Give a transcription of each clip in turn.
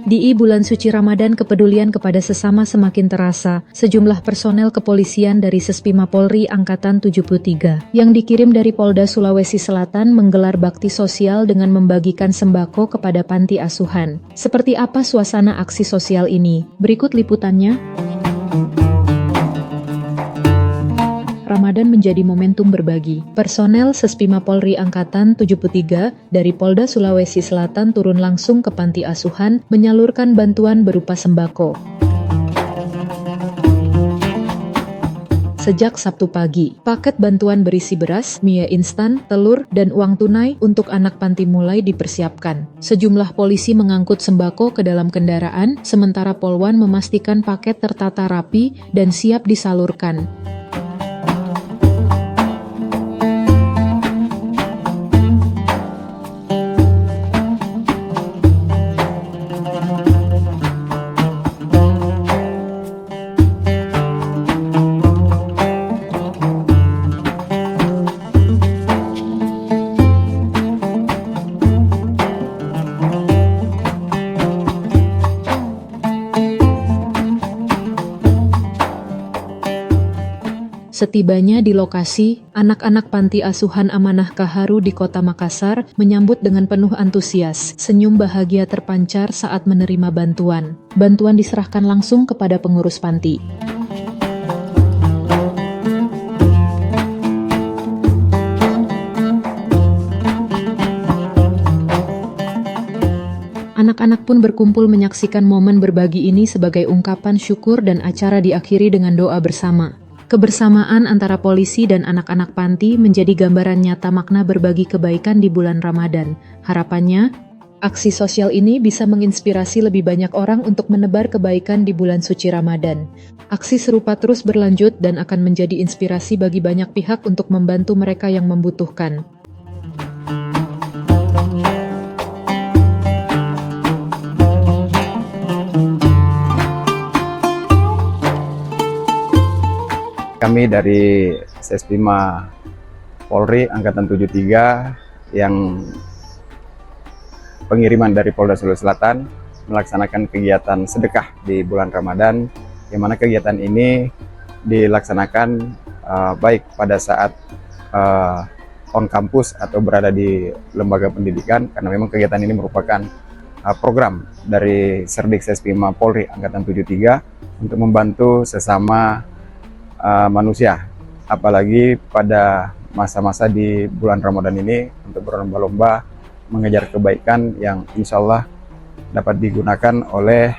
Di bulan suci Ramadan, kepedulian kepada sesama semakin terasa. Sejumlah personel kepolisian dari Sespima Polri Angkatan 73 yang dikirim dari Polda Sulawesi Selatan menggelar bakti sosial dengan membagikan sembako kepada panti asuhan. Seperti apa suasana aksi sosial ini? Berikut liputannya. Ramadan menjadi momentum berbagi. Personel Sespima Polri Angkatan 73 dari Polda Sulawesi Selatan turun langsung ke panti asuhan menyalurkan bantuan berupa sembako. Sejak Sabtu pagi, paket bantuan berisi beras, mie instan, telur, dan uang tunai untuk anak panti mulai dipersiapkan. Sejumlah polisi mengangkut sembako ke dalam kendaraan, sementara Polwan memastikan paket tertata rapi dan siap disalurkan. Setibanya di lokasi, anak-anak panti asuhan Amanah Kaharu di Kota Makassar menyambut dengan penuh antusias. Senyum bahagia terpancar saat menerima bantuan. Bantuan diserahkan langsung kepada pengurus panti. Anak-anak pun berkumpul menyaksikan momen berbagi ini sebagai ungkapan syukur dan acara diakhiri dengan doa bersama. Kebersamaan antara polisi dan anak-anak panti menjadi gambaran nyata makna berbagi kebaikan di bulan Ramadan. Harapannya, aksi sosial ini bisa menginspirasi lebih banyak orang untuk menebar kebaikan di bulan suci Ramadan. Aksi serupa terus berlanjut dan akan menjadi inspirasi bagi banyak pihak untuk membantu mereka yang membutuhkan. Kami dari Sespima Polri Angkatan 73 yang pengiriman dari Polda Sulawesi Selatan melaksanakan kegiatan sedekah di bulan Ramadan, yang mana kegiatan ini dilaksanakan baik pada saat on kampus atau berada di lembaga pendidikan, karena memang kegiatan ini merupakan program dari Serdik Sespima Polri Angkatan 73 untuk membantu sesama manusia, apalagi pada masa-masa di bulan Ramadan ini untuk berlomba-lomba mengejar kebaikan yang insya Allah dapat digunakan oleh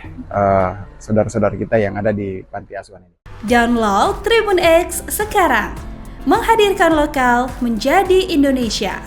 saudara-saudara kita yang ada di panti asuhan ini. Download Tribun X sekarang, menghadirkan lokal menjadi Indonesia.